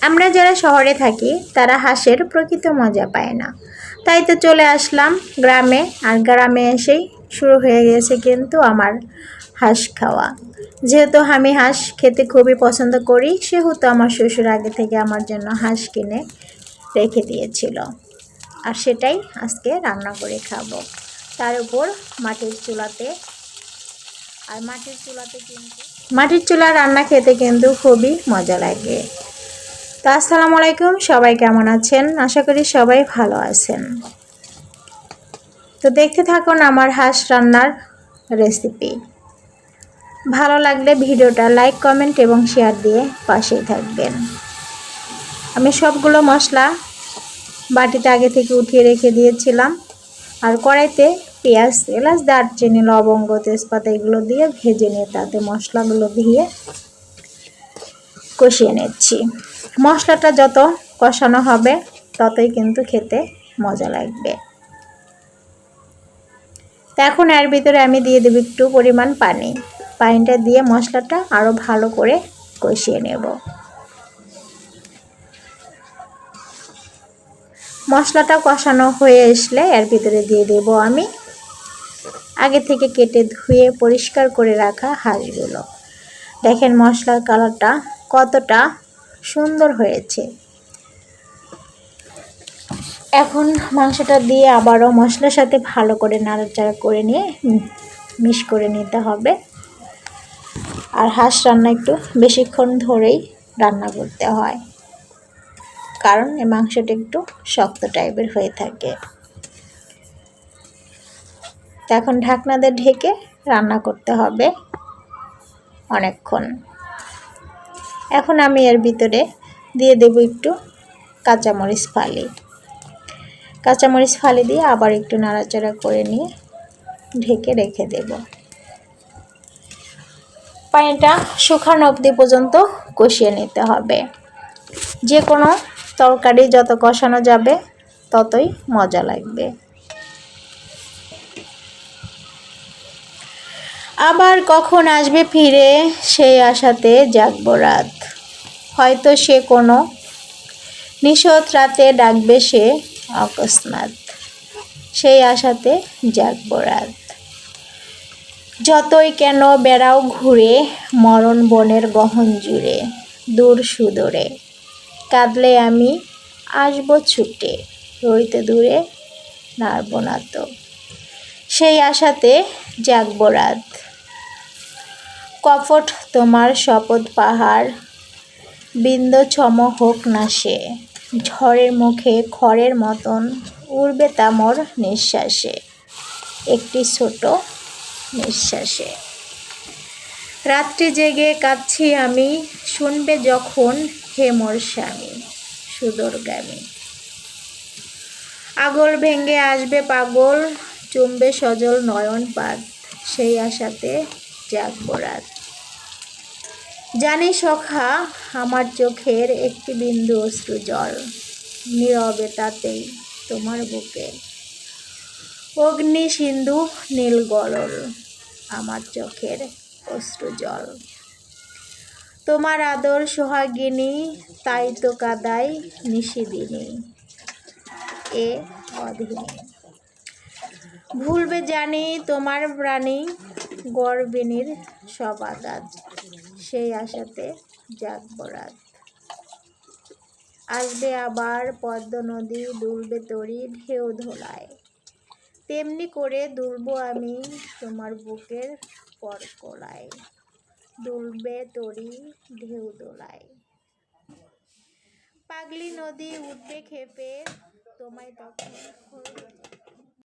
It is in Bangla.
আমরা যারা শহরে থাকি তারা হাঁসের প্রকৃত মজা পায় না। তাই তো চলে আসলাম গ্রামে, আর গ্রামে এসেই শুরু হয়ে গেছে কিন্তু আমার হাঁস খাওয়া। যেহেতু আমি হাঁস খেতে খুবই পছন্দ করি, সেহেতু আমার শ্বশুর আগে থেকে আমার জন্য হাঁস কিনে রেখে দিয়েছিল, আর সেটাই আজকে রান্না করে খাবো। তার উপর মাটির চুলাতে, আর মাটির চুলা রান্না খেতে কিন্তু খুবই মজা লাগে। তো আসসালামু আলাইকুম, সবাই কেমন আছেন? আশা করি সবাই ভালো আছেন। তো দেখতে থাকুন আমার হাঁস রান্নার রেসিপি। ভালো লাগলে ভিডিওটা লাইক, কমেন্ট এবং শেয়ার দিয়ে পাশেই থাকবেন। আমি সবগুলো মশলা বাটিতে আগে থেকে উঠিয়ে রেখে দিয়েছিলাম, আর কড়াইতে পেঁয়াজ, এলাচ, দারচিনি, লবঙ্গ, তেজপাতা এগুলো দিয়ে ভেজে নিয়ে তাতে মশলাগুলো দিয়ে কষিয়ে নিচ্ছি। মশলাটা যত কষানো হবে ততই কিন্তু খেতে মজা লাগবে। তো এখন এর ভিতরে আমি দিয়ে দেব একটু পরিমাণ পানি। পানিটা দিয়ে মশলাটা আরও ভালো করে কষিয়ে নেব। মশলাটা কষানো হয়ে আসলে এর ভিতরে দিয়ে দেব আমি আগে থেকে কেটে ধুয়ে পরিষ্কার করে রাখা হাঁসগুলো। দেখেন মশলার কালারটা কতটা সুন্দর হয়েছে। এখন মাংসটা দিয়ে আবারও মশলার সাথে ভালো করে নাড়াচাড়া করে নিয়ে মিক্স করে নিতে হবে। আর হাঁস রান্না একটু বেশিক্ষণ ধরেই রান্না করতে হয়, কারণ এই মাংসটা একটু শক্ত টাইপের হয়ে থাকে। তো এখন ঢাকনা দিয়ে ঢেকে রান্না করতে হবে অনেকক্ষণ। এখন আমি এর ভিতরে দিয়ে দেব একটু কাঁচামরিচ ফালি। কাঁচামরিচ ফালি দিয়ে আবার একটু নাড়াচাড়া করে নিয়ে ঢেকে রেখে দেব। পানিটা শুকানো অবধি পর্যন্ত কষিয়ে নিতে হবে। যে কোনো তরকারি যত কষানো যাবে ততই মজা লাগবে। আবার কখন আসবে ফিরে সেই আশাতে জাগবো রাত, হয়তো সে কোনো নিশোত রাতে ডাকবে সে অকস্মাৎ, সেই আশাতে জাগবো রাত। যতই কেন বেড়াও ঘুরে মরণ বনের গহন জুড়ে, দূর সুদূরে কাঁদলে আমি আসবো ছুটে, রইতে দূরে নাড়ব না তো, সেই আশাতে জাগবো রাত। কপট তোমার শপথ পাহাড়, বিন্দু ছম হোক না সে, ঝড়ের মুখে খড়ের মতন উড়বে তা মোর নিঃশ্বাসে, একটি ছোট নিঃশ্বাসে। রাত্রি জেগে কাঁদছি আমি, শুনবে যখন হে মোর স্বামী সুদূরগামী। আগল ভেঙ্গে আসবে পাগল, চুমবে সজল নয়ন পাত, সেই আশাতে জাগবো রাত। জানি সখা আমার চোখের একটি বিন্দু অশ্রু জল, নীরবে তাতেই তোমার বুকে অগ্নি সিন্ধু নীল গরল, আমার চোখের অশ্রু জল। তোমার আদর সোহাগিনী তাই তো কাদাই নিশিদিনী এ অধীনে, ভুলবে জানি তোমার প্রাণী গর্বিণীর সব আদাত, সেই আশাতে জাগবো রাত। আসবে আবার পদ্ম নদী দুলবে তরি ঢেউ ধোলায়, তেমনি করে দুলবো আমি তোমার বুকের পরকোলায়, দুলবে তরি ঢেউ দোলায়। পাগলি নদী উঠবে ক্ষেপে তোমায় তখন